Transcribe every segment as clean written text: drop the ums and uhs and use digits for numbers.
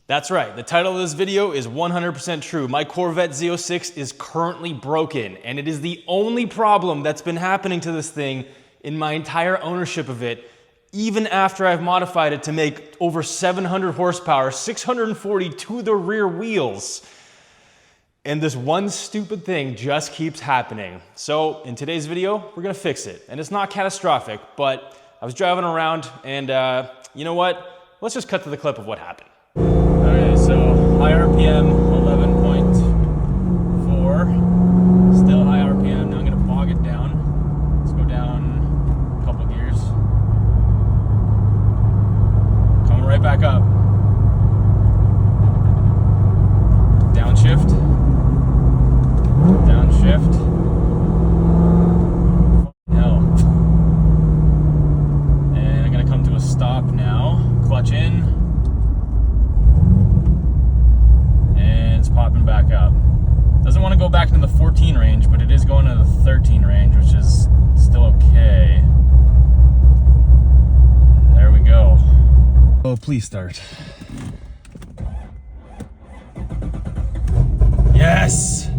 That's right, the title of this video is 100% true. My Corvette Z06 is currently broken, and it is the only problem that's been happening to this thing in my entire ownership of it, even after I've modified it to make over 700 horsepower, 640 to the rear wheels. And this one stupid thing just keeps happening. So in today's video, we're gonna fix it. And it's not catastrophic, but I was driving around and you know what? Let's just cut to the clip of what happened. Okay, so high RPM, 11.4. Still high RPM. Now I'm gonna bog it down. Let's go down a couple gears. Coming right back up. Downshift. Downshift. Hell. And I'm gonna come to a stop now. Clutch in. Popping back up. Doesn't want to go back into the 14 range, but it is going to the 13 range, which is still okay. There we go. Oh, please start. Yes!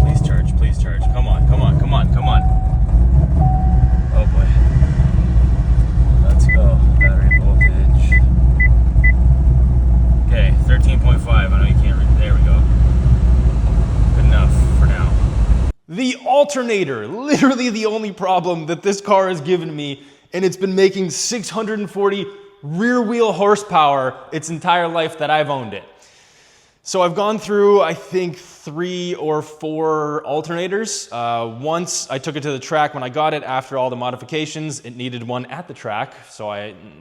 Please charge, please charge. Come on, come on, come on, come on. Oh boy. Let's go. Battery voltage. Okay, 13.5. I know you can't read. There we go. Good enough for now. The alternator, literally the only problem that this car has given me, and it's been making 640 rear wheel horsepower its entire life that I've owned it. So I've gone through, I think, 3 or 4 alternators. Once I took it to the track when I got it after all the modifications. It needed one at the track, so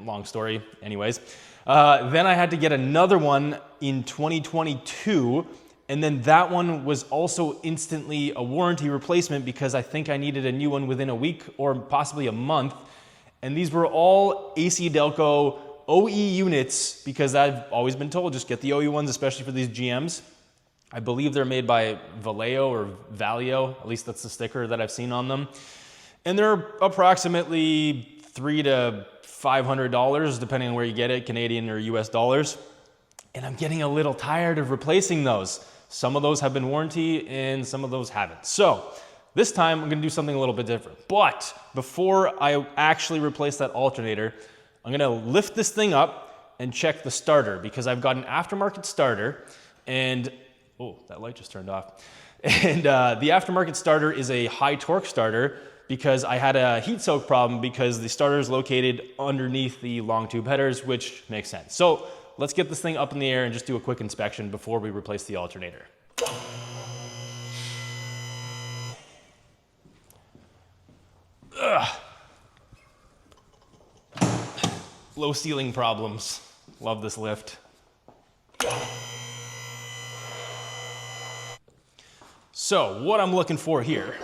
long story, anyways. Then I had to get another one in 2022, and then that one was also instantly a warranty replacement because I think I needed a new one within a week or possibly a month. And these were all AC Delco OE units because I've always been told just get the OE ones, especially for these GMs. I believe they're made by Valeo or Valeo, at least that's the sticker that I've seen on them. And they're approximately $300 to $500, depending on where you get it, Canadian or US dollars. And I'm getting a little tired of replacing those. Some of those have been warranty and some of those haven't. So this time I'm gonna do something a little bit different. But before I actually replace that alternator, I'm gonna lift this thing up and check the starter because I've got an aftermarket starter and, oh, that light just turned off. And the aftermarket starter is a high torque starter because I had a heat soak problem because the starter is located underneath the long tube headers, which makes sense. So let's get this thing up in the air and just do a quick inspection before we replace the alternator. Ugh. Low ceiling problems. Love this lift. So what I'm looking for here.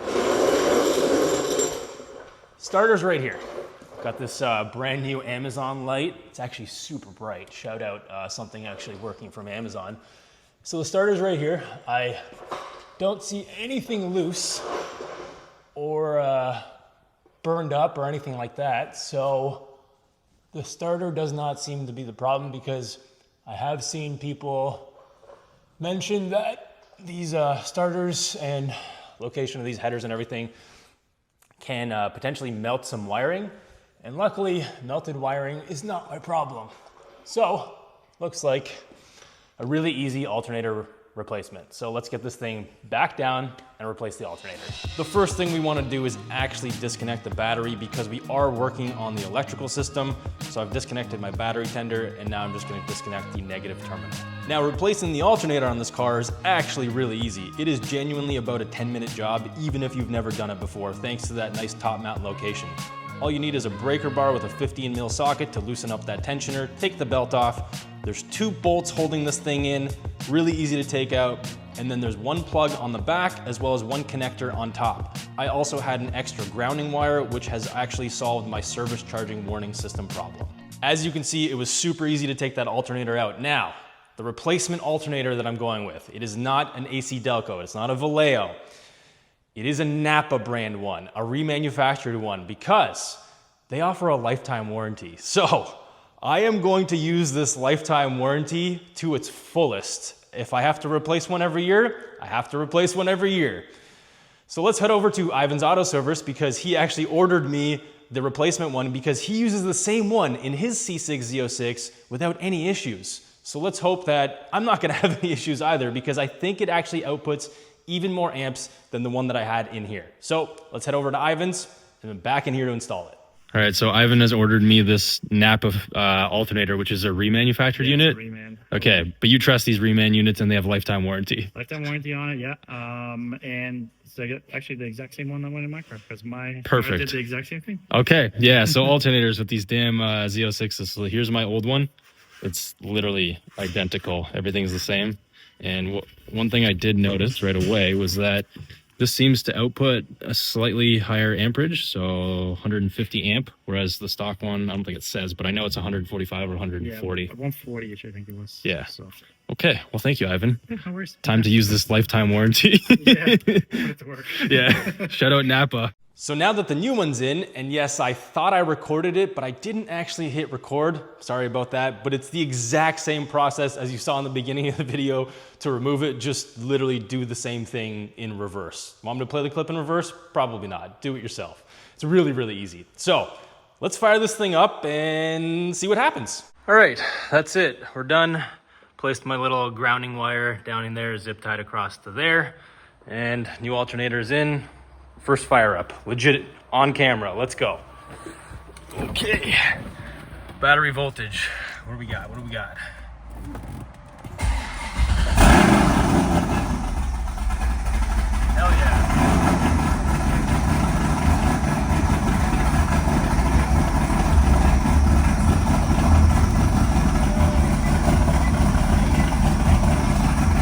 Starter's right here. Got this brand new Amazon light. It's actually super bright. Shout out something actually working from Amazon. So the starter's right here. I don't see anything loose or burned up or anything like that. So the starter does not seem to be the problem because I have seen people mention that these starters and location of these headers and everything can potentially melt some wiring, and luckily melted wiring is not my problem. So looks like a really easy alternator replacement. So let's get this thing back down and replace the alternator. The first thing we want to do is actually disconnect the battery because we are working on the electrical system. So I've disconnected my battery tender and now I'm just going to disconnect the negative terminal. Now replacing the alternator on this car is actually really easy. It is genuinely about a 10-minute job even if you've never done it before thanks to that nice top mount location. All you need is a breaker bar with a 15 mil socket to loosen up that tensioner, take the belt off. There's 2 bolts holding this thing in, really easy to take out. And then there's 1 plug on the back as well as 1 connector on top. I also had an extra grounding wire, which has actually solved my service charging warning system problem. As you can see, it was super easy to take that alternator out. Now, the replacement alternator that I'm going with, it is not an AC Delco, it's not a Valeo. It is a Napa brand one, a remanufactured one, because they offer a lifetime warranty. So I am going to use this lifetime warranty to its fullest. If I have to replace one every year, I have to replace one every year. So let's head over to Ivan's Auto Service because he actually ordered me the replacement one because he uses the same one in his C6 Z06 without any issues. So let's hope that I'm not gonna have any issues either because I think it actually outputs even more amps than the one that I had in here. So let's head over to Ivan's and then back in here to install it. All right, so Ivan has ordered me this Napa alternator, which is a remanufactured unit. Reman. Okay, but you trust these reman units and they have lifetime warranty. Lifetime warranty on it, yeah. And so actually the exact same one that went in my car because my Perfect. car did the exact same thing. Okay, yeah, so alternators with these damn Z06s. So here's my old one. It's literally identical. Everything's the same. And one thing I did notice right away was that this seems to output a slightly higher amperage, so 150 amp, whereas the stock one, I don't think it says, but I know it's 145 or 140. Yeah, 140-ish, I think it was. Yeah. So. Okay, well, thank you, Ivan. Yeah, no worries. Time to use this lifetime warranty. Yeah, put it to work. Yeah, shout out Napa. So now that the new one's in, and yes, I thought I recorded it, but I didn't actually hit record. Sorry about that, but it's the exact same process as you saw in the beginning of the video to remove it. Just literally do the same thing in reverse. Want me to play the clip in reverse? Probably not. Do it yourself. It's really, really easy. So let's fire this thing up and see what happens. All right, that's it. We're done. Placed my little grounding wire down in there, zip tied across to there, and new alternator's in. First fire up, legit on camera. Let's go. Okay. Battery voltage. What do we got? What do we got? Hell yeah.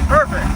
Perfect.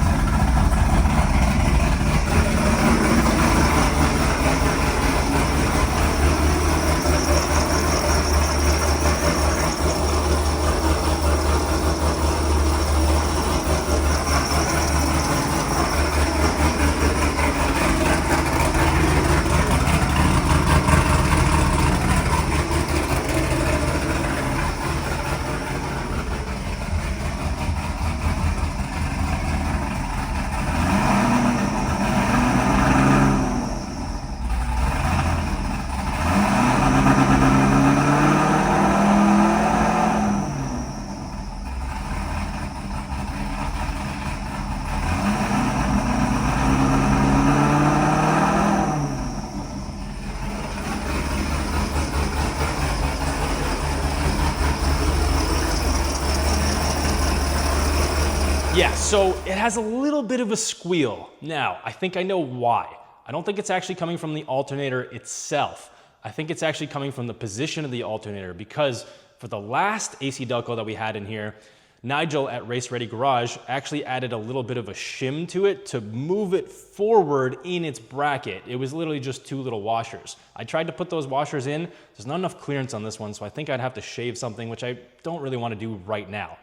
Yeah, so it has a little bit of a squeal. Now, I think I know why. I don't think it's actually coming from the alternator itself. I think it's actually coming from the position of the alternator because for the last AC Delco that we had in here, Nigel at Race Ready Garage actually added a little bit of a shim to it to move it forward in its bracket. It was literally just two little washers. I tried to put those washers in. There's not enough clearance on this one, so I think I'd have to shave something, which I don't really want to do right now.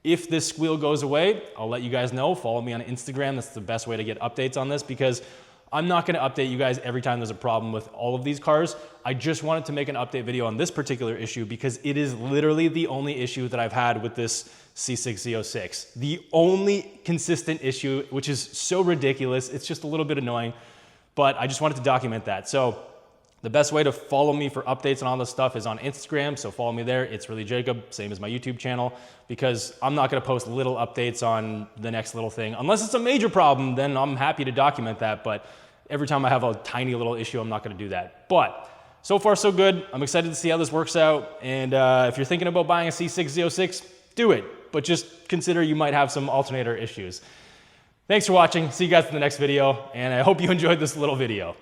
If this squeal goes away, I'll let you guys know. Follow me on Instagram. That's the best way to get updates on this because I'm not going to update you guys every time there's a problem with all of these cars. I just wanted to make an update video on this particular issue because it is literally the only issue that I've had with this C6 Z06. The only consistent issue, which is so ridiculous. It's just a little bit annoying, but I just wanted to document that. So the best way to follow me for updates on all this stuff is on Instagram, so follow me there. It's really Jacob, same as my YouTube channel, because I'm not gonna post little updates on the next little thing. Unless it's a major problem, then I'm happy to document that, but every time I have a tiny little issue, I'm not gonna do that. But so far, so good. I'm excited to see how this works out, and if you're thinking about buying a C6 Z06, do it, but just consider you might have some alternator issues. Thanks for watching. See you guys in the next video, and I hope you enjoyed this little video.